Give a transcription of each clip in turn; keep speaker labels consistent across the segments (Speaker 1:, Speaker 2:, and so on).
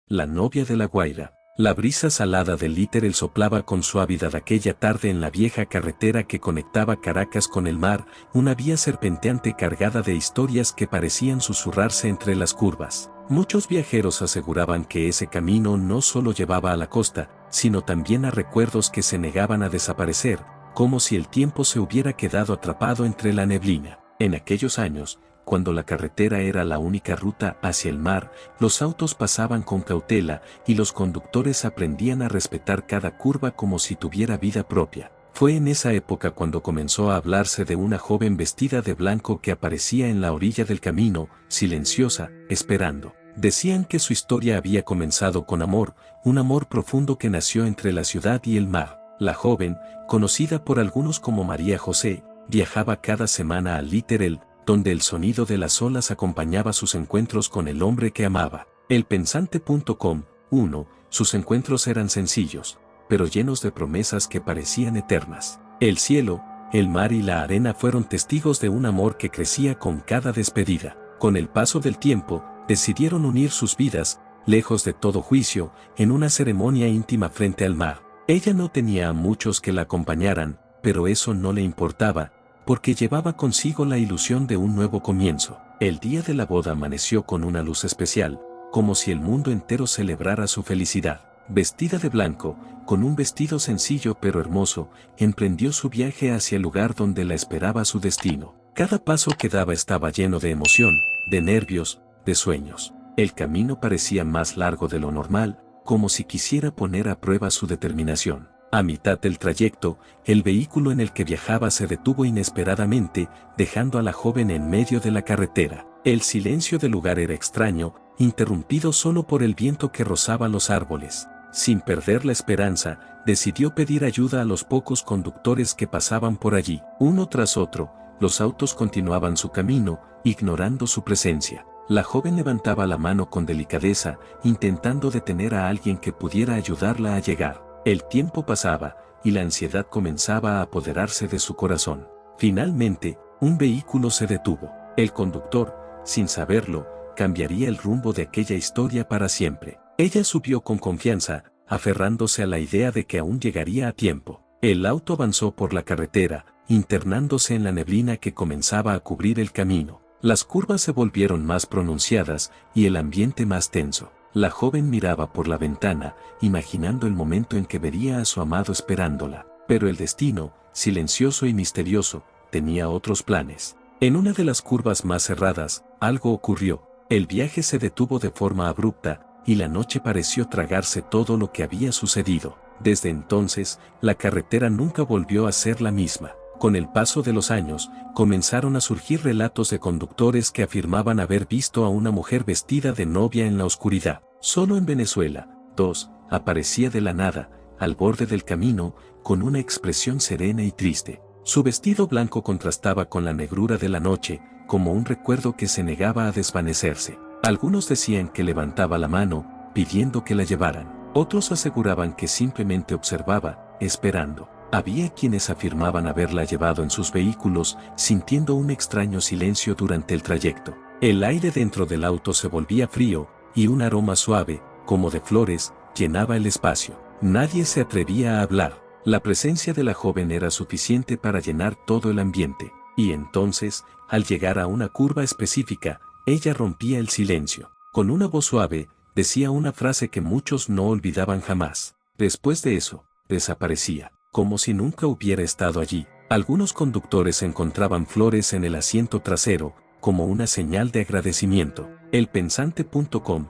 Speaker 1: la novia de La Guaira. La brisa salada del Literal soplaba con suavidad aquella tarde en la vieja carretera que conectaba Caracas con el mar, una vía serpenteante cargada de historias que parecían susurrarse entre las curvas. Muchos viajeros aseguraban que ese camino no solo llevaba a la costa, sino también a recuerdos que se negaban a desaparecer, como si el tiempo se hubiera quedado atrapado entre la neblina. En aquellos años, cuando la carretera era la única ruta hacia el mar, los autos pasaban con cautela y los conductores aprendían a respetar cada curva como si tuviera vida propia. Fue en esa época cuando comenzó a hablarse de una joven vestida de blanco que aparecía en la orilla del camino, silenciosa, esperando. Decían que su historia había comenzado con amor, un amor profundo que nació entre la ciudad y el mar. La joven, conocida por algunos como María José, viajaba cada semana al Literal, donde el sonido de las olas acompañaba sus encuentros con el hombre que amaba. Elpensante.com. 1. Sus encuentros eran sencillos, pero llenos de promesas que parecían eternas. El cielo, el mar y la arena fueron testigos de un amor que crecía con cada despedida. Con el paso del tiempo, decidieron unir sus vidas, lejos de todo juicio, en una ceremonia íntima frente al mar. Ella no tenía a muchos que la acompañaran, pero eso no le importaba, porque llevaba consigo la ilusión de un nuevo comienzo. El día de la boda amaneció con una luz especial, como si el mundo entero celebrara su felicidad. Vestida de blanco, con un vestido sencillo pero hermoso, emprendió su viaje hacia el lugar donde la esperaba su destino. Cada paso que daba estaba lleno de emoción, de nervios, de sueños. El camino parecía más largo de lo normal, como si quisiera poner a prueba su determinación. A mitad del trayecto, el vehículo en el que viajaba se detuvo inesperadamente, dejando a la joven en medio de la carretera. El silencio del lugar era extraño, interrumpido solo por el viento que rozaba los árboles. Sin perder la esperanza, decidió pedir ayuda a los pocos conductores que pasaban por allí. Uno tras otro, los autos continuaban su camino, ignorando su presencia. La joven levantaba la mano con delicadeza, intentando detener a alguien que pudiera ayudarla a llegar. El tiempo pasaba, y la ansiedad comenzaba a apoderarse de su corazón. Finalmente, un vehículo se detuvo. El conductor, sin saberlo, cambiaría el rumbo de aquella historia para siempre. Ella subió con confianza, aferrándose a la idea de que aún llegaría a tiempo. El auto avanzó por la carretera, internándose en la neblina que comenzaba a cubrir el camino. Las curvas se volvieron más pronunciadas y el ambiente más tenso. La joven miraba por la ventana, imaginando el momento en que vería a su amado esperándola. Pero el destino, silencioso y misterioso, tenía otros planes. En una de las curvas más cerradas, algo ocurrió. El viaje se detuvo de forma abrupta, y la noche pareció tragarse todo lo que había sucedido. Desde entonces, la carretera nunca volvió a ser la misma. Con el paso de los años, comenzaron a surgir relatos de conductores que afirmaban haber visto a una mujer vestida de novia en la oscuridad. Solo en Venezuela, 2, aparecía de la nada, al borde del camino, con una expresión serena y triste. Su vestido blanco contrastaba con la negrura de la noche, como un recuerdo que se negaba a desvanecerse. Algunos decían que levantaba la mano, pidiendo que la llevaran. Otros aseguraban que simplemente observaba, esperando. Había quienes afirmaban haberla llevado en sus vehículos, sintiendo un extraño silencio durante el trayecto. El aire dentro del auto se volvía frío, y un aroma suave, como de flores, llenaba el espacio. Nadie se atrevía a hablar. La presencia de la joven era suficiente para llenar todo el ambiente. Y entonces, al llegar a una curva específica, ella rompía el silencio. Con una voz suave, decía una frase que muchos no olvidaban jamás. Después de eso, desaparecía, como si nunca hubiera estado allí. Algunos conductores encontraban flores en el asiento trasero, como una señal de agradecimiento. Elpensante.com.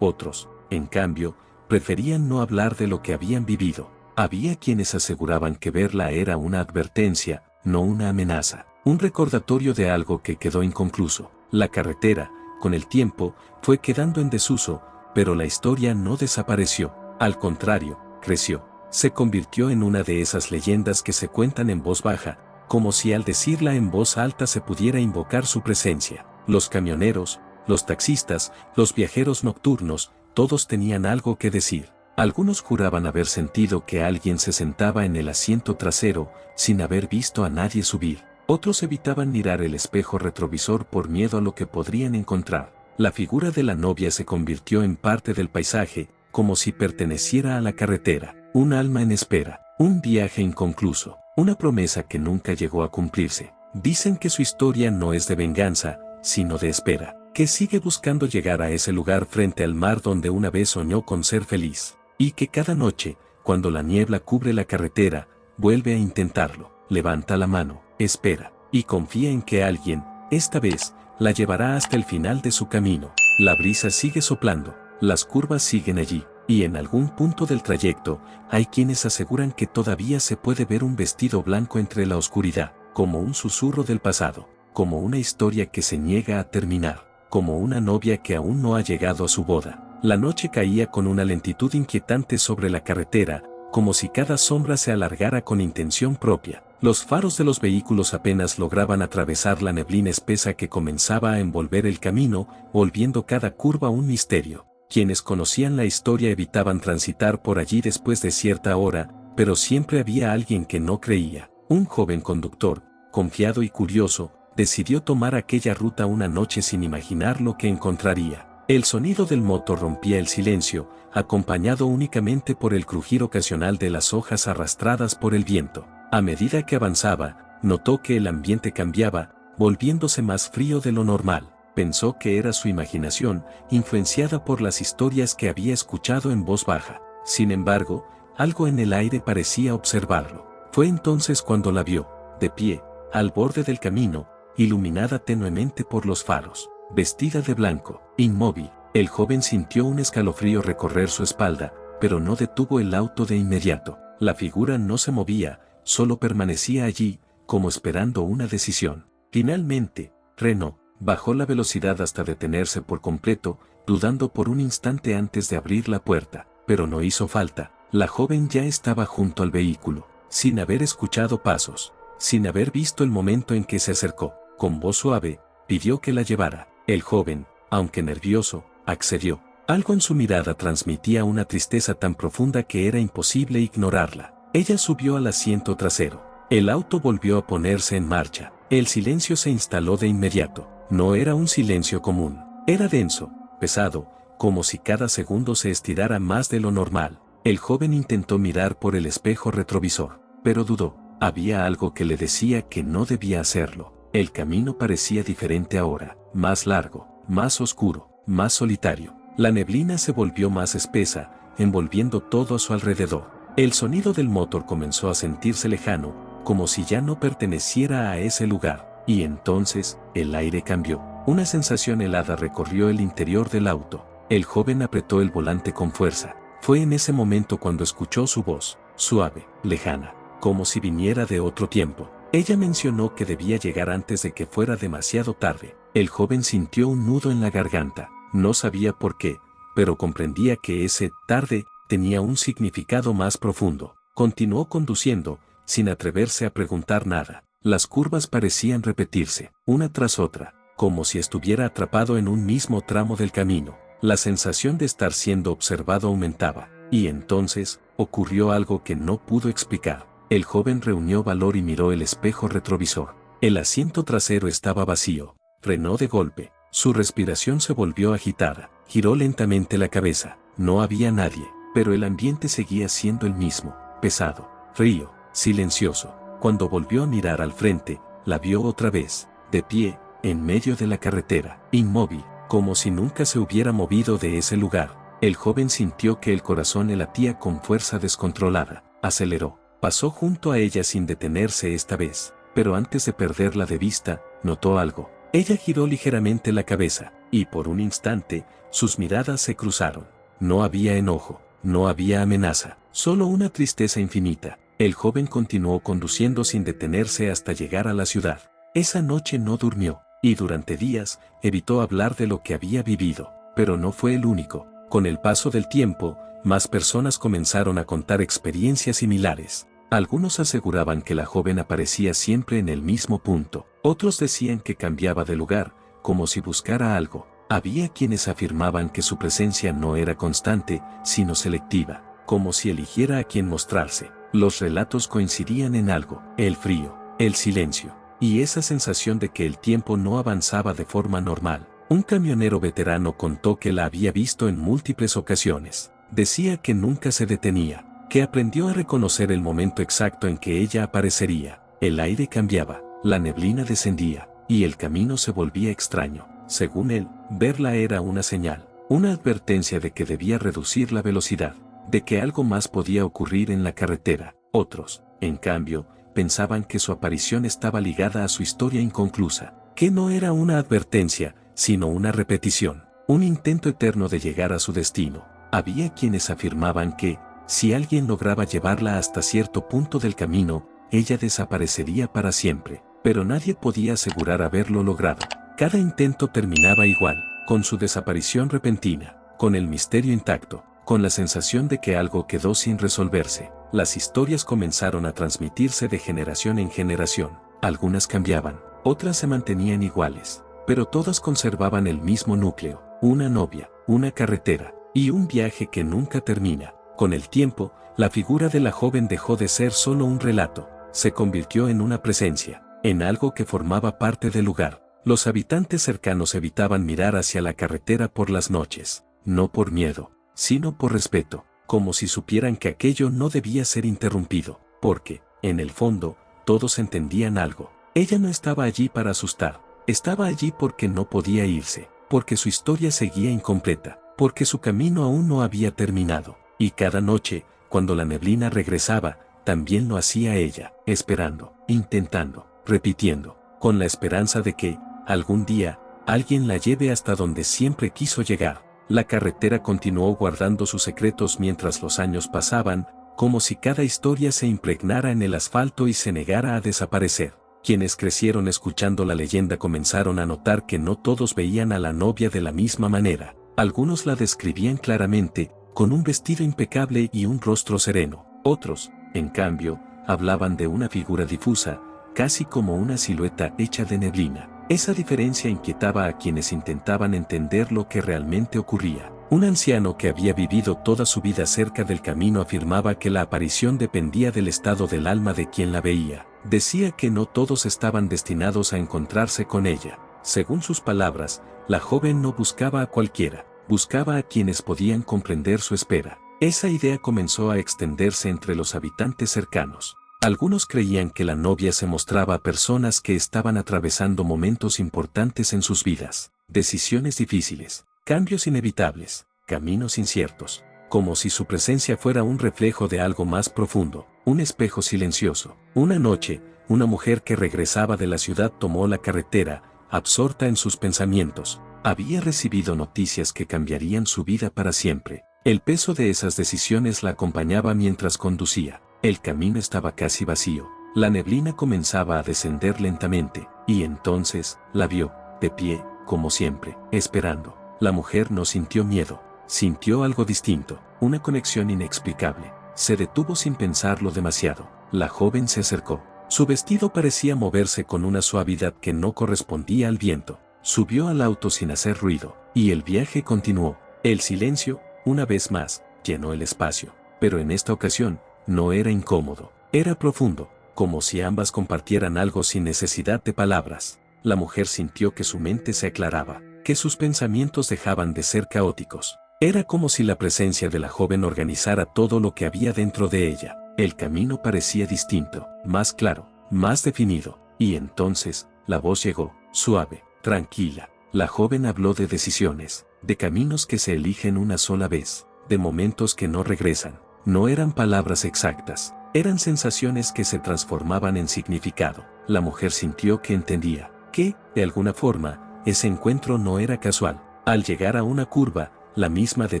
Speaker 1: Otros, en cambio, preferían no hablar de lo que habían vivido. Había quienes aseguraban que verla era una advertencia, no una amenaza, un recordatorio de algo que quedó inconcluso. La carretera, con el tiempo, fue quedando en desuso, pero la historia no desapareció. Al contrario, creció. Se convirtió en una de esas leyendas que se cuentan en voz baja, como si al decirla en voz alta se pudiera invocar su presencia. Los camioneros, los taxistas, los viajeros nocturnos, todos tenían algo que decir. Algunos juraban haber sentido que alguien se sentaba en el asiento trasero, sin haber visto a nadie subir. Otros evitaban mirar el espejo retrovisor por miedo a lo que podrían encontrar. La figura de la novia se convirtió en parte del paisaje, como si perteneciera a la carretera, un alma en espera, un viaje inconcluso, una promesa que nunca llegó a cumplirse. Dicen que su historia no es de venganza, sino de espera, que sigue buscando llegar a ese lugar frente al mar donde una vez soñó con ser feliz, y que cada noche, cuando la niebla cubre la carretera, vuelve a intentarlo, levanta la mano, espera, y confía en que alguien, esta vez, la llevará hasta el final de su camino. La brisa sigue soplando, las curvas siguen allí, y en algún punto del trayecto, hay quienes aseguran que todavía se puede ver un vestido blanco entre la oscuridad, como un susurro del pasado, como una historia que se niega a terminar, como una novia que aún no ha llegado a su boda. La noche caía con una lentitud inquietante sobre la carretera, como si cada sombra se alargara con intención propia. Los faros de los vehículos apenas lograban atravesar la neblina espesa que comenzaba a envolver el camino, volviendo cada curva un misterio. Quienes conocían la historia evitaban transitar por allí después de cierta hora, pero siempre había alguien que no creía. Un joven conductor, confiado y curioso, decidió tomar aquella ruta una noche sin imaginar lo que encontraría. El sonido del motor rompía el silencio, acompañado únicamente por el crujir ocasional de las hojas arrastradas por el viento. A medida que avanzaba, notó que el ambiente cambiaba, volviéndose más frío de lo normal. Pensó que era su imaginación, influenciada por las historias que había escuchado en voz baja. Sin embargo, algo en el aire parecía observarlo. Fue entonces cuando la vio, de pie, al borde del camino, iluminada tenuemente por los faros, vestida de blanco, inmóvil. El joven sintió un escalofrío recorrer su espalda, pero no detuvo el auto de inmediato. La figura no se movía, solo permanecía allí, como esperando una decisión. Finalmente, frenó, bajó la velocidad hasta detenerse por completo, dudando por un instante antes de abrir la puerta, pero no hizo falta. La joven ya estaba junto al vehículo, sin haber escuchado pasos, sin haber visto el momento en que se acercó. Con voz suave, pidió que la llevara. El joven, aunque nervioso, accedió. Algo en su mirada transmitía una tristeza tan profunda que era imposible ignorarla. Ella subió al asiento trasero. El auto volvió a ponerse en marcha. El silencio se instaló de inmediato. No era un silencio común. Era denso, pesado, como si cada segundo se estirara más de lo normal. El joven intentó mirar por el espejo retrovisor, pero dudó. Había algo que le decía que no debía hacerlo. El camino parecía diferente ahora, más largo, más oscuro, más solitario. La neblina se volvió más espesa, envolviendo todo a su alrededor. El sonido del motor comenzó a sentirse lejano, como si ya no perteneciera a ese lugar. Y entonces, el aire cambió. Una sensación helada recorrió el interior del auto. El joven apretó el volante con fuerza. Fue en ese momento cuando escuchó su voz, suave, lejana, como si viniera de otro tiempo. Ella mencionó que debía llegar antes de que fuera demasiado tarde. El joven sintió un nudo en la garganta. No sabía por qué, pero comprendía que ese tarde tenía un significado más profundo. Continuó conduciendo, sin atreverse a preguntar nada. Las curvas parecían repetirse, una tras otra, como si estuviera atrapado en un mismo tramo del camino. La sensación de estar siendo observado aumentaba, y entonces, ocurrió algo que no pudo explicar. El joven reunió valor y miró el espejo retrovisor. El asiento trasero estaba vacío. Frenó de golpe. Su respiración se volvió agitada. Giró lentamente la cabeza. No había nadie, pero el ambiente seguía siendo el mismo, pesado, frío, silencioso. Cuando volvió a mirar al frente, la vio otra vez, de pie, en medio de la carretera, inmóvil, como si nunca se hubiera movido de ese lugar. El joven sintió que el corazón le latía con fuerza descontrolada. Aceleró. Pasó junto a ella sin detenerse esta vez, pero antes de perderla de vista, notó algo. Ella giró ligeramente la cabeza, y por un instante, sus miradas se cruzaron. No había enojo, no había amenaza, solo una tristeza infinita. El joven continuó conduciendo sin detenerse hasta llegar a la ciudad. Esa noche no durmió, y durante días, evitó hablar de lo que había vivido, pero no fue el único. Con el paso del tiempo, más personas comenzaron a contar experiencias similares. Algunos aseguraban que la joven aparecía siempre en el mismo punto. Otros decían que cambiaba de lugar, como si buscara algo. Había quienes afirmaban que su presencia no era constante, sino selectiva, como si eligiera a quién mostrarse. Los relatos coincidían en algo: el frío, el silencio, y esa sensación de que el tiempo no avanzaba de forma normal. Un camionero veterano contó que la había visto en múltiples ocasiones. Decía que nunca se detenía, que aprendió a reconocer el momento exacto en que ella aparecería. El aire cambiaba, la neblina descendía, y el camino se volvía extraño. Según él, verla era una señal, una advertencia de que debía reducir la velocidad, de que algo más podía ocurrir en la carretera. Otros, en cambio, pensaban que su aparición estaba ligada a su historia inconclusa, que no era una advertencia, sino una repetición, un intento eterno de llegar a su destino. Había quienes afirmaban que, si alguien lograba llevarla hasta cierto punto del camino, ella desaparecería para siempre, pero nadie podía asegurar haberlo logrado. Cada intento terminaba igual, con su desaparición repentina, con el misterio intacto, con la sensación de que algo quedó sin resolverse. Las historias comenzaron a transmitirse de generación en generación. Algunas cambiaban, otras se mantenían iguales, pero todas conservaban el mismo núcleo: una novia, una carretera, y un viaje que nunca termina. Con el tiempo, la figura de la joven dejó de ser solo un relato, se convirtió en una presencia, en algo que formaba parte del lugar. Los habitantes cercanos evitaban mirar hacia la carretera por las noches, no por miedo, sino por respeto, como si supieran que aquello no debía ser interrumpido, porque, en el fondo, todos entendían algo. Ella no estaba allí para asustar, estaba allí porque no podía irse, porque su historia seguía incompleta, porque su camino aún no había terminado. Y cada noche, cuando la neblina regresaba, también lo hacía ella, esperando, intentando, repitiendo, con la esperanza de que, algún día, alguien la lleve hasta donde siempre quiso llegar. La carretera continuó guardando sus secretos mientras los años pasaban, como si cada historia se impregnara en el asfalto y se negara a desaparecer. Quienes crecieron escuchando la leyenda comenzaron a notar que no todos veían a la novia de la misma manera. Algunos la describían claramente, con un vestido impecable y un rostro sereno. Otros, en cambio, hablaban de una figura difusa, casi como una silueta hecha de neblina. Esa diferencia inquietaba a quienes intentaban entender lo que realmente ocurría. Un anciano que había vivido toda su vida cerca del camino afirmaba que la aparición dependía del estado del alma de quien la veía. Decía que no todos estaban destinados a encontrarse con ella. Según sus palabras, la joven no buscaba a cualquiera, buscaba a quienes podían comprender su espera. Esa idea comenzó a extenderse entre los habitantes cercanos. Algunos creían que la novia se mostraba a personas que estaban atravesando momentos importantes en sus vidas, decisiones difíciles, cambios inevitables, caminos inciertos, como si su presencia fuera un reflejo de algo más profundo, un espejo silencioso. Una noche, una mujer que regresaba de la ciudad tomó la carretera, absorta en sus pensamientos. Había recibido noticias que cambiarían su vida para siempre. El peso de esas decisiones la acompañaba mientras conducía. El camino estaba casi vacío. La neblina comenzaba a descender lentamente, y entonces, la vio, de pie, como siempre, esperando. La mujer no sintió miedo, sintió algo distinto, una conexión inexplicable. Se detuvo sin pensarlo demasiado. La joven se acercó. Su vestido parecía moverse con una suavidad que no correspondía al viento. Subió al auto sin hacer ruido, y el viaje continuó. El silencio, una vez más, llenó el espacio, pero en esta ocasión, no era incómodo, era profundo, como si ambas compartieran algo sin necesidad de palabras. La mujer sintió que su mente se aclaraba, que sus pensamientos dejaban de ser caóticos. Era como si la presencia de la joven organizara todo lo que había dentro de ella. El camino parecía distinto, más claro, más definido, y entonces, la voz llegó, suave, tranquila. La joven habló de decisiones, de caminos que se eligen una sola vez, de momentos que no regresan. No eran palabras exactas, eran sensaciones que se transformaban en significado. La mujer sintió que entendía, que, de alguna forma, ese encuentro no era casual. Al llegar a una curva, la misma de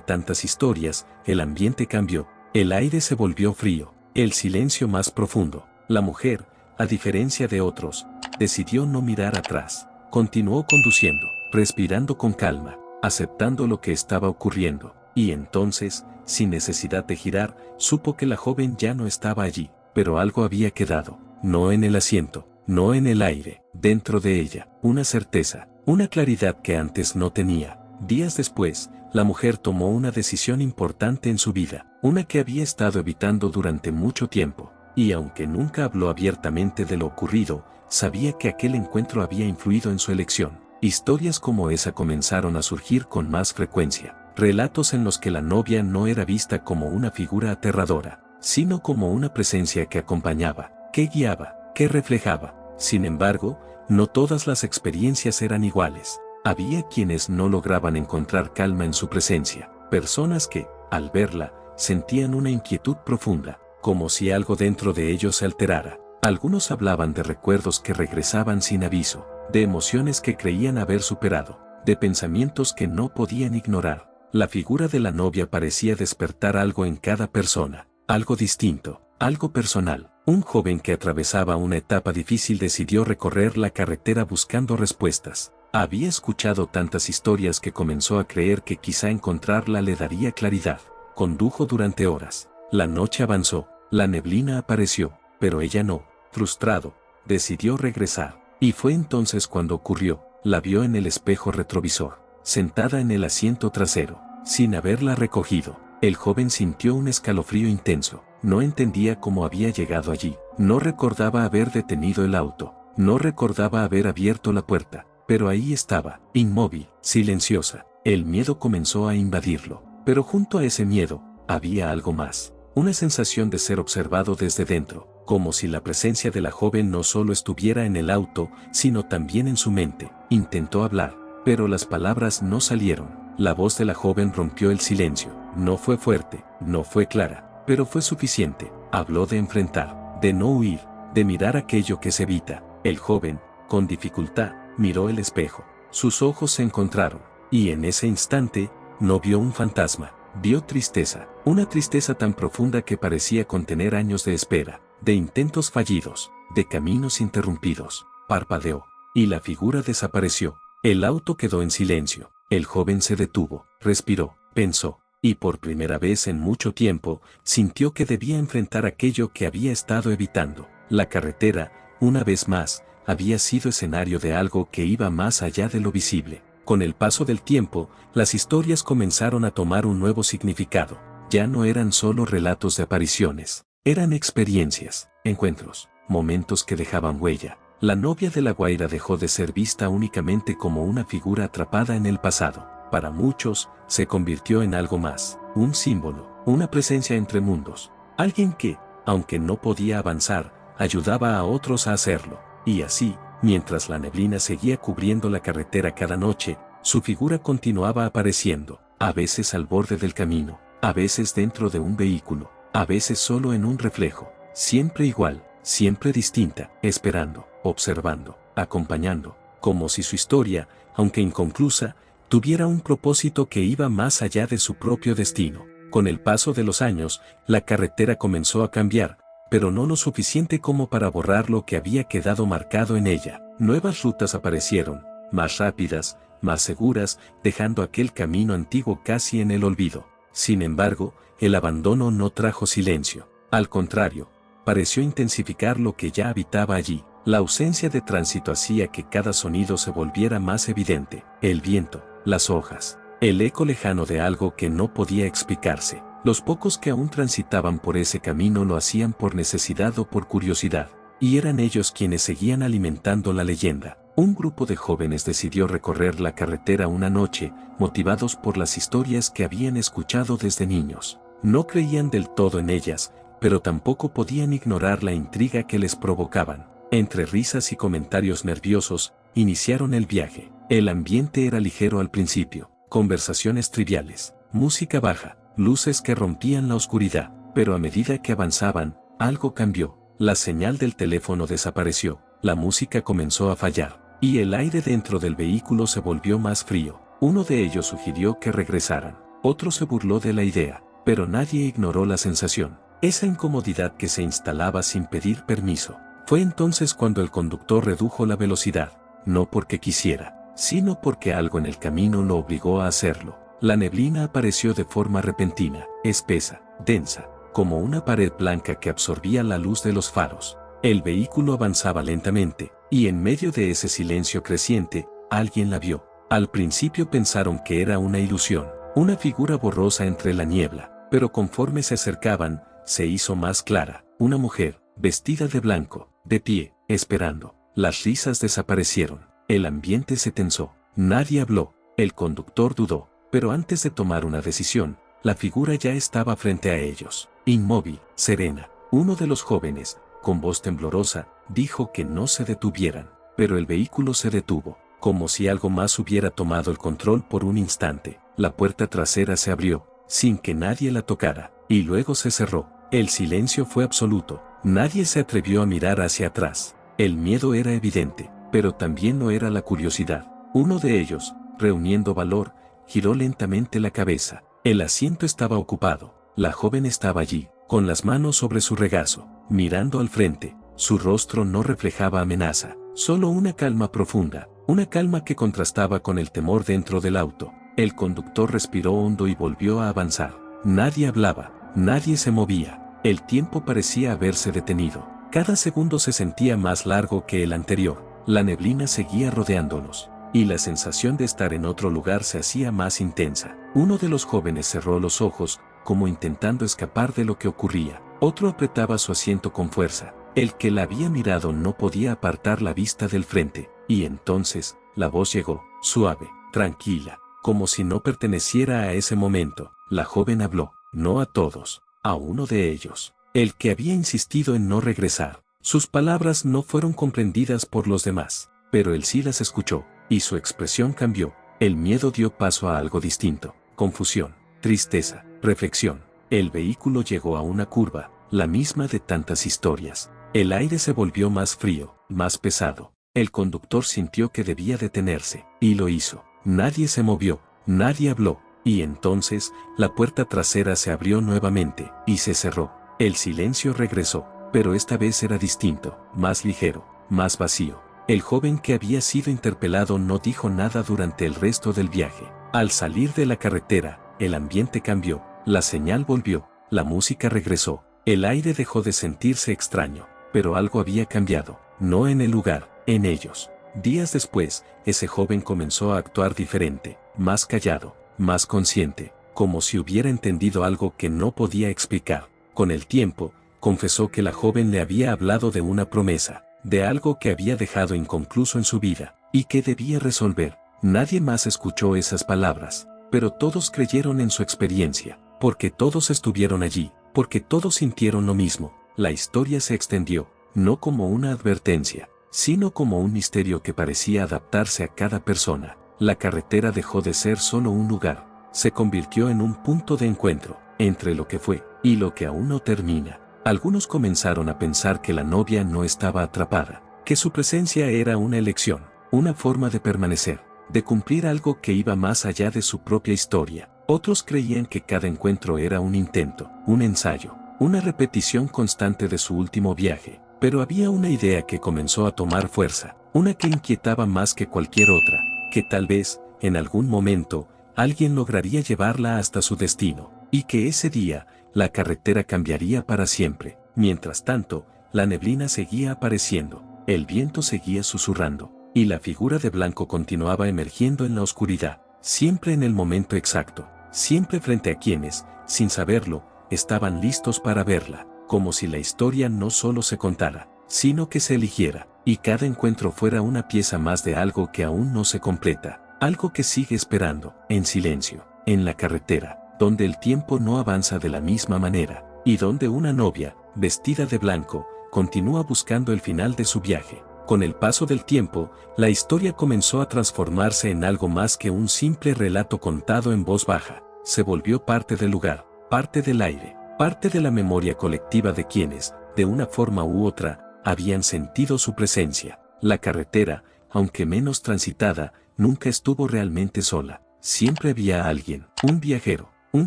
Speaker 1: tantas historias, el ambiente cambió, el aire se volvió frío, el silencio más profundo. La mujer, a diferencia de otros, decidió no mirar atrás. Continuó conduciendo, respirando con calma, aceptando lo que estaba ocurriendo. Y entonces, sin necesidad de girar, supo que la joven ya no estaba allí, pero algo había quedado, no en el asiento, no en el aire, dentro de ella, una certeza, una claridad que antes no tenía. Días después, la mujer tomó una decisión importante en su vida, una que había estado evitando durante mucho tiempo, y aunque nunca habló abiertamente de lo ocurrido, sabía que aquel encuentro había influido en su elección. Historias como esa comenzaron a surgir con más frecuencia. Relatos en los que la novia no era vista como una figura aterradora, sino como una presencia que acompañaba, que guiaba, que reflejaba. Sin embargo, no todas las experiencias eran iguales. Había quienes no lograban encontrar calma en su presencia, personas que, al verla, sentían una inquietud profunda, como si algo dentro de ellos se alterara. Algunos hablaban de recuerdos que regresaban sin aviso, de emociones que creían haber superado, de pensamientos que no podían ignorar. La figura de la novia parecía despertar algo en cada persona, algo distinto, algo personal. Un joven que atravesaba una etapa difícil decidió recorrer la carretera buscando respuestas. Había escuchado tantas historias que comenzó a creer que quizá encontrarla le daría claridad. Condujo durante horas. La noche avanzó, la neblina apareció, pero ella no. Frustrado, decidió regresar. Y fue entonces cuando ocurrió. La vio en el espejo retrovisor, sentada en el asiento trasero, sin haberla recogido. El joven sintió un escalofrío intenso. No entendía cómo había llegado allí. No recordaba haber detenido el auto. No recordaba haber abierto la puerta. Pero ahí estaba, inmóvil, silenciosa. El miedo comenzó a invadirlo. Pero junto a ese miedo, había algo más. Una sensación de ser observado desde dentro, como si la presencia de la joven no solo estuviera en el auto, sino también en su mente. Intentó hablar, pero las palabras no salieron. La voz de la joven rompió el silencio. No fue fuerte, no fue clara, pero fue suficiente. Habló de enfrentar, de no huir, de mirar aquello que se evita. El joven, con dificultad, miró el espejo. Sus ojos se encontraron, y en ese instante, no vio un fantasma, vio tristeza. Una tristeza tan profunda que parecía contener años de espera, de intentos fallidos, de caminos interrumpidos. Parpadeó, y la figura desapareció. El auto quedó en silencio. El joven se detuvo, respiró, pensó, y por primera vez en mucho tiempo, sintió que debía enfrentar aquello que había estado evitando. La carretera, una vez más, había sido escenario de algo que iba más allá de lo visible. Con el paso del tiempo, las historias comenzaron a tomar un nuevo significado. Ya no eran solo relatos de apariciones, eran experiencias, encuentros, momentos que dejaban huella. La novia de La Guaira dejó de ser vista únicamente como una figura atrapada en el pasado. Para muchos, se convirtió en algo más, un símbolo, una presencia entre mundos. Alguien que, aunque no podía avanzar, ayudaba a otros a hacerlo. Y así, mientras la neblina seguía cubriendo la carretera cada noche, su figura continuaba apareciendo, a veces al borde del camino, a veces dentro de un vehículo, a veces solo en un reflejo, siempre igual, siempre distinta, esperando, observando, acompañando, como si su historia, aunque inconclusa, tuviera un propósito que iba más allá de su propio destino. Con el paso de los años, la carretera comenzó a cambiar, pero no lo suficiente como para borrar lo que había quedado marcado en ella. Nuevas rutas aparecieron, más rápidas, más seguras, dejando aquel camino antiguo casi en el olvido. Sin embargo, el abandono no trajo silencio. Al contrario, pareció intensificar lo que ya habitaba allí. La ausencia de tránsito hacía que cada sonido se volviera más evidente. El viento, las hojas, el eco lejano de algo que no podía explicarse. Los pocos que aún transitaban por ese camino lo hacían por necesidad o por curiosidad, y eran ellos quienes seguían alimentando la leyenda. Un grupo de jóvenes decidió recorrer la carretera una noche, motivados por las historias que habían escuchado desde niños. No creían del todo en ellas, pero tampoco podían ignorar la intriga que les provocaban. Entre risas y comentarios nerviosos, iniciaron el viaje. El ambiente era ligero al principio, conversaciones triviales, música baja, luces que rompían la oscuridad, pero a medida que avanzaban, algo cambió. La señal del teléfono desapareció, la música comenzó a fallar, y el aire dentro del vehículo se volvió más frío. Uno de ellos sugirió que regresaran, otro se burló de la idea, pero nadie ignoró la sensación, esa incomodidad que se instalaba sin pedir permiso. Fue entonces cuando el conductor redujo la velocidad, no porque quisiera, sino porque algo en el camino lo obligó a hacerlo. La neblina apareció de forma repentina, espesa, densa, como una pared blanca que absorbía la luz de los faros. El vehículo avanzaba lentamente, y en medio de ese silencio creciente, alguien la vio. Al principio pensaron que era una ilusión, una figura borrosa entre la niebla, pero conforme se acercaban, se hizo más clara, una mujer, vestida de blanco, de pie, esperando. Las risas desaparecieron, el ambiente se tensó, Nadie habló. El conductor dudó, pero antes de tomar una decisión, la figura ya estaba frente a ellos. Inmóvil, serena. Uno de los jóvenes, con voz temblorosa, dijo que no se detuvieran, pero el vehículo se detuvo, como si algo más hubiera tomado el control por un instante. La puerta trasera se abrió, sin que nadie la tocara, y luego se cerró. El silencio fue absoluto. Nadie se atrevió a mirar hacia atrás. El miedo era evidente, pero también lo era la curiosidad. Uno de ellos, reuniendo valor, giró lentamente la cabeza. El asiento estaba ocupado. La joven estaba allí, con las manos sobre su regazo, mirando al frente. Su rostro no reflejaba amenaza, solo una calma profunda, una calma que contrastaba con el temor dentro del auto. El conductor respiró hondo y volvió a avanzar. Nadie hablaba, nadie se movía. El tiempo parecía haberse detenido. Cada segundo se sentía más largo que el anterior. La neblina seguía rodeándolos, y la sensación de estar en otro lugar se hacía más intensa. Uno de los jóvenes cerró los ojos, como intentando escapar de lo que ocurría. Otro apretaba su asiento con fuerza. El que la había mirado no podía apartar la vista del frente, y entonces, la voz llegó, suave, tranquila, como si no perteneciera a ese momento. La joven habló, no a todos, a uno de ellos, el que había insistido en no regresar. Sus palabras no fueron comprendidas por los demás, pero él sí las escuchó, y su expresión cambió. El miedo dio paso a algo distinto, confusión, tristeza, reflexión. El vehículo llegó a una curva, la misma de tantas historias. El aire se volvió más frío, más pesado. El conductor sintió que debía detenerse, y lo hizo. Nadie se movió, nadie habló, y entonces, la puerta trasera se abrió nuevamente, y se cerró. El silencio regresó, pero esta vez era distinto, más ligero, más vacío. El joven que había sido interpelado no dijo nada durante el resto del viaje. Al salir de la carretera, el ambiente cambió, la señal volvió, la música regresó, el aire dejó de sentirse extraño, pero algo había cambiado, no en el lugar, en ellos. Días después, ese joven comenzó a actuar diferente, más callado, más consciente, como si hubiera entendido algo que no podía explicar. Con el tiempo, confesó que la joven le había hablado de una promesa, de algo que había dejado inconcluso en su vida, y que debía resolver. Nadie más escuchó esas palabras, pero todos creyeron en su experiencia, porque todos estuvieron allí, porque todos sintieron lo mismo. La historia se extendió, no como una advertencia, sino como un misterio que parecía adaptarse a cada persona. La carretera dejó de ser solo un lugar, se convirtió en un punto de encuentro, entre lo que fue, y lo que aún no termina. Algunos comenzaron a pensar que la novia no estaba atrapada, que su presencia era una elección, una forma de permanecer, de cumplir algo que iba más allá de su propia historia. Otros creían que cada encuentro era un intento, un ensayo, una repetición constante de su último viaje. Pero había una idea que comenzó a tomar fuerza, una que inquietaba más que cualquier otra, que tal vez, en algún momento, alguien lograría llevarla hasta su destino, y que ese día, la carretera cambiaría para siempre. Mientras tanto, la neblina seguía apareciendo, el viento seguía susurrando, y la figura de blanco continuaba emergiendo en la oscuridad, siempre en el momento exacto, siempre frente a quienes, sin saberlo, estaban listos para verla, como si la historia no solo se contara, sino que se eligiera, y cada encuentro fuera una pieza más de algo que aún no se completa, algo que sigue esperando, en silencio, en la carretera, donde el tiempo no avanza de la misma manera, y donde una novia, vestida de blanco, continúa buscando el final de su viaje. Con el paso del tiempo, la historia comenzó a transformarse en algo más que un simple relato contado en voz baja. Se volvió parte del lugar, parte del aire, parte de la memoria colectiva de quienes, de una forma u otra, habían sentido su presencia. La carretera, aunque menos transitada, nunca estuvo realmente sola. Siempre había alguien, un viajero, un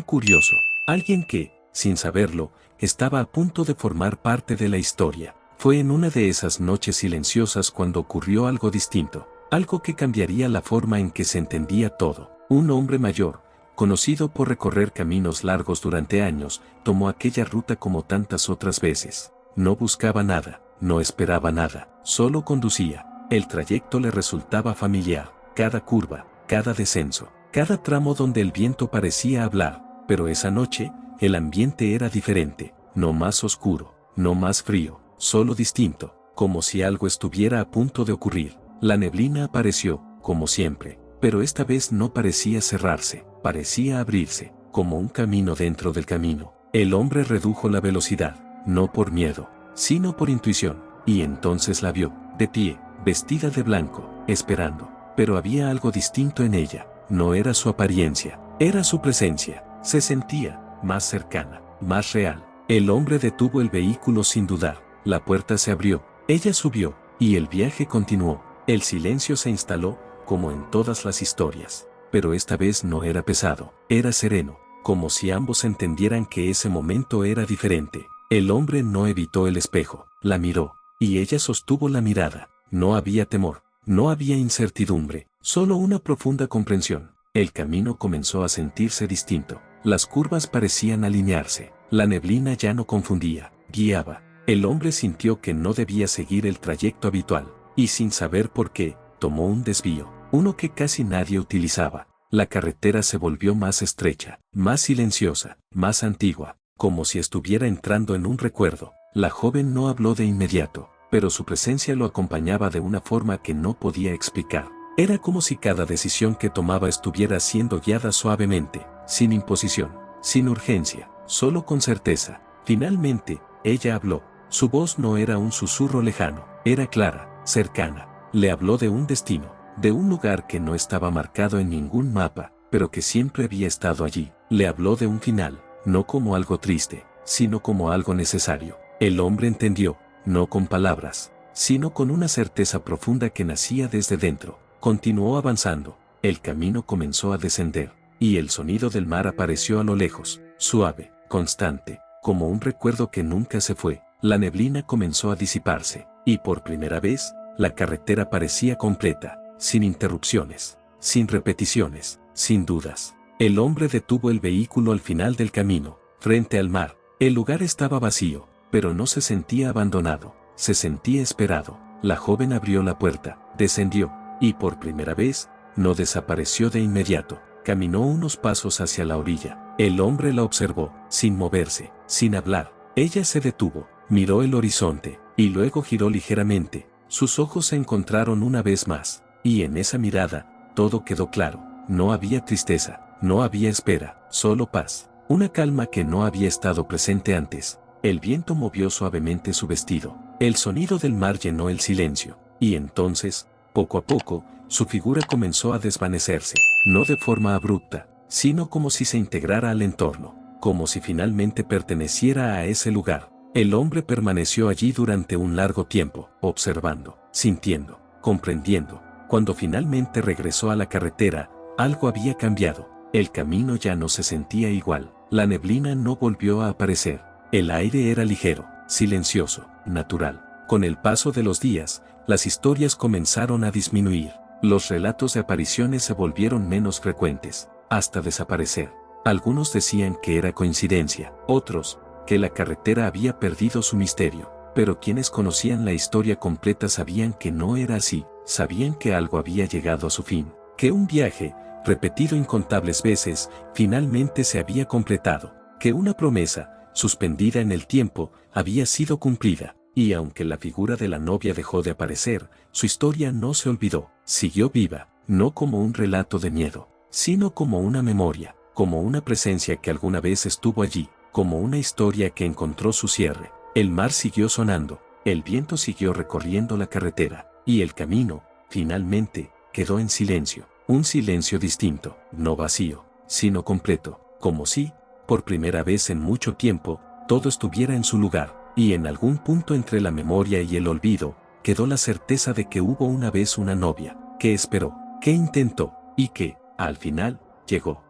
Speaker 1: curioso, alguien que, sin saberlo, estaba a punto de formar parte de la historia. Fue en una de esas noches silenciosas cuando ocurrió algo distinto, algo que cambiaría la forma en que se entendía todo. Un hombre mayor, conocido por recorrer caminos largos durante años, tomó aquella ruta como tantas otras veces. No buscaba nada, no esperaba nada, solo conducía. El trayecto le resultaba familiar, cada curva, cada descenso, cada tramo donde el viento parecía hablar, pero esa noche, el ambiente era diferente, no más oscuro, no más frío, solo distinto, como si algo estuviera a punto de ocurrir. La neblina apareció, como siempre, pero esta vez no parecía cerrarse, parecía abrirse, como un camino dentro del camino. El hombre redujo la velocidad, no por miedo, sino por intuición, y entonces la vio, de pie, vestida de blanco, esperando. Pero había algo distinto en ella, no era su apariencia, era su presencia, se sentía más cercana, más real. El hombre detuvo el vehículo sin dudar, la puerta se abrió, ella subió, y el viaje continuó. El silencio se instaló, como en todas las historias, pero esta vez no era pesado, era sereno, como si ambos entendieran que ese momento era diferente. El hombre no evitó el espejo, la miró, y ella sostuvo la mirada. No había temor, no había incertidumbre, solo una profunda comprensión. El camino comenzó a sentirse distinto, las curvas parecían alinearse, la neblina ya no confundía, guiaba. El hombre sintió que no debía seguir el trayecto habitual, y sin saber por qué, tomó un desvío, uno que casi nadie utilizaba. La carretera se volvió más estrecha, más silenciosa, más antigua, como si estuviera entrando en un recuerdo. La joven no habló de inmediato, pero su presencia lo acompañaba de una forma que no podía explicar. Era como si cada decisión que tomaba estuviera siendo guiada suavemente, sin imposición, sin urgencia, solo con certeza. Finalmente, ella habló. Su voz no era un susurro lejano, era clara, cercana. Le habló de un destino, de un lugar que no estaba marcado en ningún mapa, pero que siempre había estado allí. Le habló de un final, no como algo triste, sino como algo necesario. El hombre entendió, no con palabras, sino con una certeza profunda que nacía desde dentro. Continuó avanzando, el camino comenzó a descender, y el sonido del mar apareció a lo lejos, suave, constante, como un recuerdo que nunca se fue. La neblina comenzó a disiparse, y por primera vez, la carretera parecía completa, sin interrupciones, sin repeticiones, sin dudas. El hombre detuvo el vehículo al final del camino, frente al mar. El lugar estaba vacío, pero no se sentía abandonado, se sentía esperado. La joven abrió la puerta, descendió, y por primera vez, no desapareció de inmediato. Caminó unos pasos hacia la orilla. El hombre la observó, sin moverse, sin hablar. Ella se detuvo, miró el horizonte, y luego giró ligeramente. Sus ojos se encontraron una vez más, y en esa mirada, todo quedó claro. No había tristeza, no había espera, solo paz. Una calma que no había estado presente antes. El viento movió suavemente su vestido. El sonido del mar llenó el silencio. Y entonces, poco a poco, su figura comenzó a desvanecerse. No de forma abrupta, sino como si se integrara al entorno. Como si finalmente perteneciera a ese lugar. El hombre permaneció allí durante un largo tiempo, observando, sintiendo, comprendiendo. Cuando finalmente regresó a la carretera, algo había cambiado. El camino ya no se sentía igual. La neblina no volvió a aparecer. El aire era ligero, silencioso, natural. Con el paso de los días, las historias comenzaron a disminuir. Los relatos de apariciones se volvieron menos frecuentes, hasta desaparecer. Algunos decían que era coincidencia, otros, que la carretera había perdido su misterio. Pero quienes conocían la historia completa sabían que no era así, sabían que algo había llegado a su fin, que un viaje, repetido incontables veces, finalmente se había completado, que una promesa, suspendida en el tiempo, había sido cumplida, y aunque la figura de la novia dejó de aparecer, su historia no se olvidó, siguió viva, no como un relato de miedo, sino como una memoria, como una presencia que alguna vez estuvo allí, como una historia que encontró su cierre. El mar siguió sonando, el viento siguió recorriendo la carretera, y el camino, finalmente, quedó en silencio. Un silencio distinto, no vacío, sino completo, como si, por primera vez en mucho tiempo, todo estuviera en su lugar, y en algún punto entre la memoria y el olvido, quedó la certeza de que hubo una vez una novia, que esperó, que intentó, y que, al final, llegó.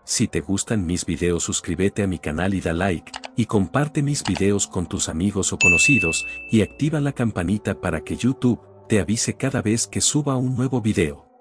Speaker 1: Si te gustan mis videos, suscríbete a mi canal y da like, y comparte mis videos con tus amigos o conocidos, y activa la campanita para que YouTube te avise cada vez que suba un nuevo video.